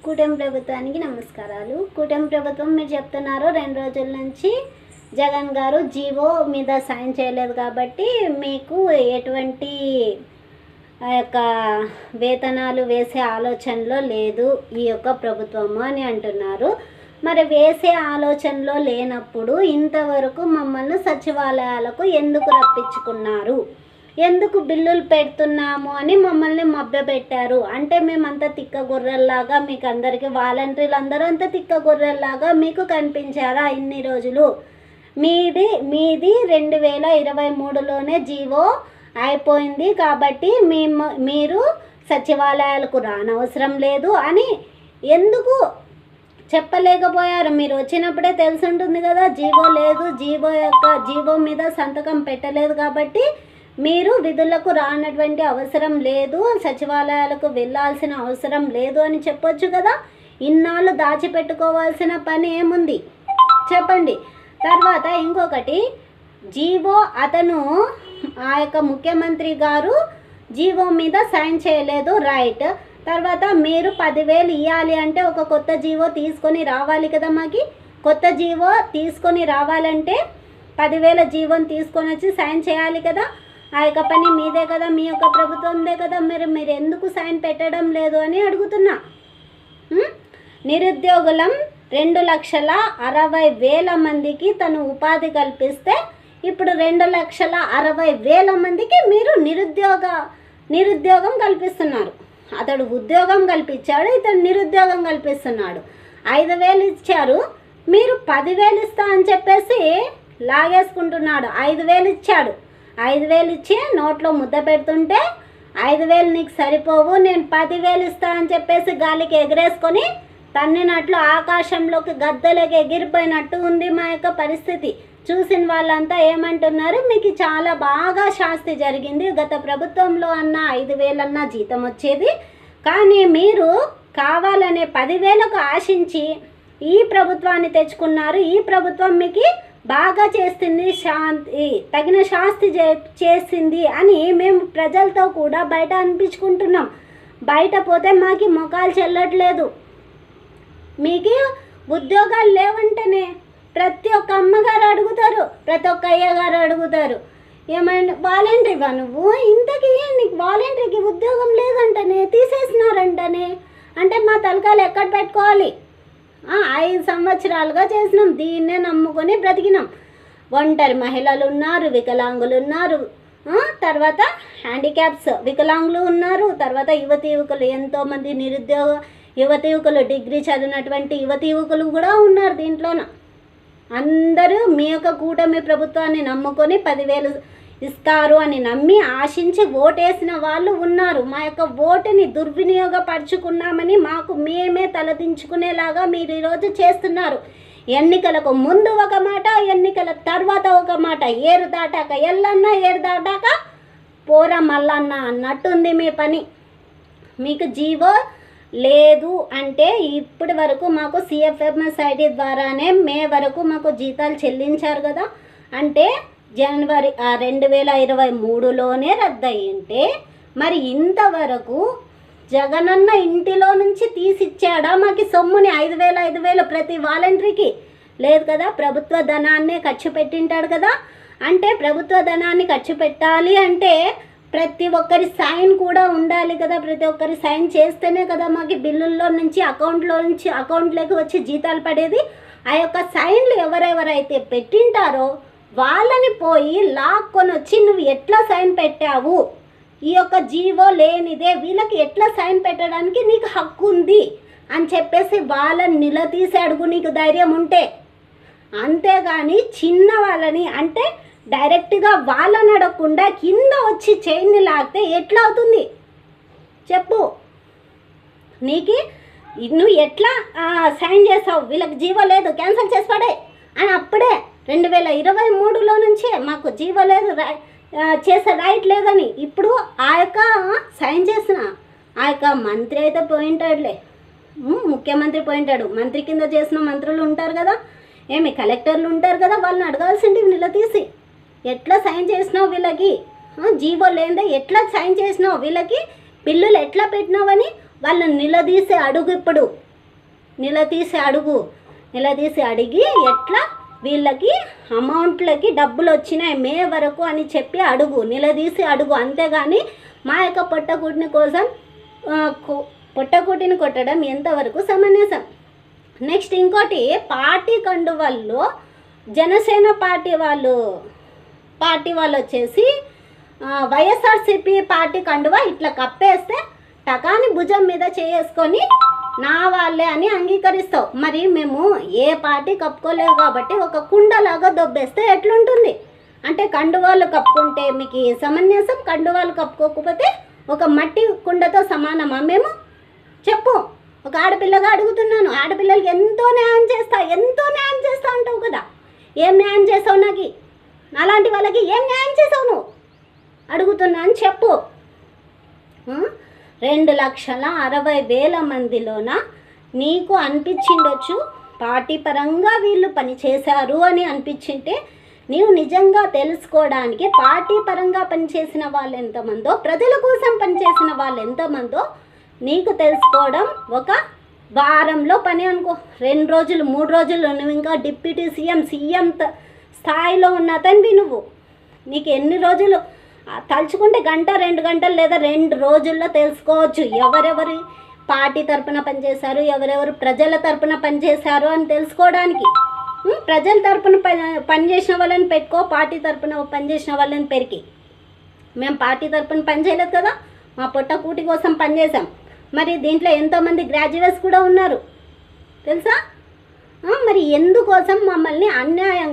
కూటమి ప్రభుత్వానికి నమస్కారాలు. కూటమి ప్రభుత్వం మీరు చెప్తున్నారు 2 రోజుల నుంచి జగన్ గారు జీవో మీద సైన్ చేయలేదు కాబట్టి మీకు ఎటువంటి వేతనాలు వేసే ఆలోచనలో లేదు ఈ యొక్క ప్రభుత్వము అని అంటున్నారు. మరి వేసే ఆలోచనలో లేనప్పుడు ఇంతవరకు మమ్మల్ని సచివాలయాలకు ఎందుకు రప్పించుకున్నారు, ఎందుకు బిల్లులు పెడుతున్నాము అని మమ్మల్ని మభ్యపెట్టారు? అంటే మేమంతా తిక్క గొర్రెల్లాగా మీకు అందరికీ వాలంటీర్లు అందరూ అంతా తిక్క గొర్రెల్లాగా మీకు కనిపించారా ఇన్ని రోజులు? మీది 2023లోనే జీవో అయిపోయింది కాబట్టి మీరు సచివాలయాలకు రానవసరం లేదు అని ఎందుకు చెప్పలేకపోయారు? మీరు వచ్చినప్పుడే తెలిసి ఉంటుంది కదా, జీవో లేదు, జీవో మీద సంతకం పెట్టలేదు కాబట్టి మీరు విధులకు రానటువంటి అవసరం లేదు, సచివాలయాలకు వెళ్ళాల్సిన అవసరం లేదు అని చెప్పొచ్చు కదా. ఇన్నాళ్ళు దాచిపెట్టుకోవాల్సిన పని ఏముంది చెప్పండి. తర్వాత ఇంకొకటి, జీవో అతను ఆ యొక్క ముఖ్యమంత్రి గారు జీవో మీద సైన్ చేయలేదు, రైట్. తర్వాత మీరు 10,000 ఇవ్వాలి అంటే ఒక కొత్త జీవో తీసుకొని రావాలి కదా. మాకి కొత్త జీవో తీసుకొని రావాలంటే 10,000 జీవోని తీసుకొని వచ్చి సైన్ చేయాలి కదా. ఆ యొక్క పని మీదే కదా, మీ యొక్క ప్రభుత్వందే కదా. మీరు ఎందుకు సైన్ పెట్టడం లేదు అని అడుగుతున్నా. నిరుద్యోగులం 2,60,000 మందికి తను ఉపాధి కల్పిస్తే ఇప్పుడు 2,60,000 మందికి మీరు నిరుద్యోగం కల్పిస్తున్నారు. అతడు ఉద్యోగం కల్పించాడు, ఇతడు నిరుద్యోగం కల్పిస్తున్నాడు. 5,000 ఇచ్చారు, మీరు 10,000 ఇస్తా అని చెప్పేసి లాగేసుకుంటున్నాడు. 5,000 ఇచ్చాడు, 5,000 ఇచ్చి నోట్లో ముద్ద పెడుతుంటే 5,000 నీకు సరిపోవు, నేను 10,000 ఇస్తా అని చెప్పేసి గాలికి ఎగరేసుకొని తన్నినట్లు ఆకాశంలోకి గద్దెలకి ఎగిరిపోయినట్టు ఉంది మా యొక్క పరిస్థితి. చూసిన వాళ్ళంతా ఏమంటున్నారు, మీకు చాలా బాగా శాస్తి జరిగింది, గత ప్రభుత్వంలో అన్న 5,000 అన్న జీతం వచ్చేది, కానీ మీరు కావాలనే 10,000కు ఆశించి ఈ ప్రభుత్వాన్ని తెచ్చుకున్నారు. ఈ ప్రభుత్వం మీకు బాగా చేస్తుంది, తగిన శాస్తి చేసింది అని మేము ప్రజలతో కూడా బయట అనిపించుకుంటున్నాం. బయట పోతే మాకు మొఖాలు చెల్లట్లేదు. మీకు ఉద్యోగాలు లేవంటేనే ప్రతి ఒక్క అమ్మగారు అడుగుతారు, ప్రతి ఒక్క అయ్యగారు అడుగుతారు, ఏమైనా వాలంటరీవా నువ్వు, ఇంతకీ నీకు వాలంటరీకి ఉద్యోగం లేదంటనే, తీసేసినారంటనే అంటే మా తలకాయలు ఎక్కడ పెట్టుకోవాలి? 5 సంవత్సరాలుగా చేసినాం, దీన్నే నమ్ముకొని బ్రతికినాం. ఒంటరి మహిళలు ఉన్నారు, వికలాంగులు ఉన్నారు, తర్వాత హ్యాండిక్యాప్స్ వికలాంగులు ఉన్నారు, తర్వాత యువకులు ఎంతోమంది నిరుద్యోగ యువకులు, డిగ్రీ చదివినటువంటి యువకులు కూడా ఉన్నారు దీంట్లోన. అందరూ మీ యొక్క కూటమి ప్రభుత్వాన్ని నమ్ముకొని 10,000 ఇస్తారు అని నమ్మి ఆశించి ఓటేసిన వాళ్ళు ఉన్నారు. మా యొక్క ఓటుని దుర్వినియోగపరుచుకున్నామని మేమే తలదించుకునేలాగా మీరు ఈరోజు చేస్తున్నారు. ఎన్నికలకు ముందు ఒక మాట, ఎన్నికల తర్వాత ఒక మాట. ఏరు దాటాక ఎల్లన్న, ఏరు దాటాక పోరా మల్లన్న అన్నట్టుంది మీ పని. మీకు జీవో లేదు అంటే ఇప్పటి వరకు మాకు CFMSID ద్వారానే మే వరకు మాకు జీతాలు చెల్లించారు కదా. అంటే జనవరి 2023లోనే రద్దయింటే మరి ఇంతవరకు జగనన్న ఇంటిలో నుంచి తీసిచ్చాడా మాకు సొమ్ముని? 5,000 ప్రతి వాలంటరీకి లేదు కదా. ప్రభుత్వ ధనాన్నే ఖర్చు పెట్టింటాడు కదా. అంటే ప్రభుత్వ ధనాన్ని ఖర్చు పెట్టాలి అంటే ప్రతి ఒక్కరి సైన్ కూడా ఉండాలి కదా. ప్రతి ఒక్కరి సైన్ చేస్తేనే కదా మాకు బిల్లుల్లో నుంచి అకౌంట్లోకి వచ్చి జీతాలు పడేది. ఆ యొక్క సైన్లు ఎవరెవరైతే పెట్టింటారో వాళ్ళని పోయి లాక్కొని వచ్చి నువ్వు ఎట్లా సైన్ పెట్టావు, ఈ యొక్క జీవో లేనిదే వీళ్ళకి ఎట్లా సైన్ పెట్టడానికి నీకు హక్కు ఉంది అని చెప్పేసి వాళ్ళని నిలదీసి అడుగు నీకు ధైర్యం ఉంటే. అంతేగాని చిన్న వాళ్ళని అంటే డైరెక్ట్గా వాళ్ళని అడగకుండా కింద వచ్చి చైన్ని లాగితే ఎట్లా అవుతుంది చెప్పు? నువ్వు ఎట్లా సైన్ చేసావు? వీళ్ళకి జీవో లేదు, క్యాన్సిల్ చేసి పడే అని అప్పుడే 2023లో నుంచే మాకు జీవో లేదు, చేసే రైట్ లేదని. ఇప్పుడు ఆ యొక్క సైన్ చేసిన ఆ యొక్క మంత్రి అయితే పోయింటాడులే, ముఖ్యమంత్రి పోయింటాడు, మంత్రి కింద చేసిన మంత్రులు ఉంటారు కదా, కలెక్టర్లు ఉంటారు కదా, వాళ్ళని అడగాల్సింది నిలదీసి ఎట్లా సైన్ చేసినావు వీళ్ళకి, జీవో లేదే ఎట్లా సైన్ చేసినావు, వీళ్ళకి బిల్లులు ఎట్లా పెట్టినావని వాళ్ళని నిలదీసి అడుగు. ఇప్పుడు నిలదీసి అడిగి ఎట్లా వీళ్ళకి అమౌంట్లకి డబ్బులు వచ్చినాయి మే వరకు అని చెప్పి నిలదీసి అడుగు. అంతేగాని మా యొక్క పొట్టకూటిని కోసం పొట్టకూటిని కొట్టడం ఎంతవరకు సమంజసం. నెక్స్ట్ ఇంకోటి, పార్టీ కండువాల్లో జనసేన పార్టీ వాళ్ళు వచ్చేసి వైఎస్ఆర్సీపీ పార్టీ కండువా ఇట్లా కప్పేస్తే టకాని భుజం మీద చేసుకొని నా వాళ్ళే అని అంగీకరిస్తావు. మరి మేము ఏ పార్టీ కప్పుకోలేదు కాబట్టి ఒక కుండలాగా దొబ్బేస్తే ఎట్లుంటుంది? అంటే కండువాలు కప్పుకుంటే మీకు సమంజసం, కండువాలు కప్పుకోకపోతే ఒక మట్టి కుండతో సమానమా మేము? చెప్పు. ఒక ఆడపిల్లగా అడుగుతున్నాను. ఆడపిల్లలకి ఎంతో న్యాయం చేస్తా అంటావు కదా, ఏం న్యాయం చేసావు? నాకు అలాంటి వాళ్ళకి ఏం న్యాయం చేసావు నువ్వు అడుగుతున్నా అని చెప్పు. 2,60,000 మందిలోన నీకు అనిపించిండొచ్చు పార్టీ పరంగా వీళ్ళు పనిచేశారు అని అనిపించింటే, నీవు నిజంగా తెలుసుకోవడానికి పార్టీ పరంగా పనిచేసిన వాళ్ళు ఎంతమందో, ప్రజల కోసం పనిచేసిన వాళ్ళు ఎంతమందో నీకు తెలుసుకోవడం ఒక వారంలో పని అనుకో. 2 రోజులు 3 రోజులు నువ్వు ఇంకా డిప్యూటీ సీఎం స్థాయిలో ఉన్న అతనివి నువ్వు. నీకు ఎన్ని రోజులు తలుచుకుంటే 1-2 గంటలు లేదా 2 రోజుల్లో తెలుసుకోవచ్చు ఎవరెవరి పార్టీ తరపున పనిచేశారు, ఎవరెవరు ప్రజల తరపున పనిచేశారు అని తెలుసుకోవడానికి. ప్రజల తరపున పనిచేసిన వాళ్ళని పెట్టుకో, పార్టీ తరపున పనిచేసిన వాళ్ళని పెరికి. మేము పార్టీ తరపున పనిచేయలేదు కదా, మా పొట్టకూటి కోసం పనిచేసాం. మరి దీంట్లో ఎంతోమంది గ్రాడ్యుయేట్స్ కూడా ఉన్నారు తెలుసా. మరి ఎందుకోసం మమ్మల్ని అన్యాయం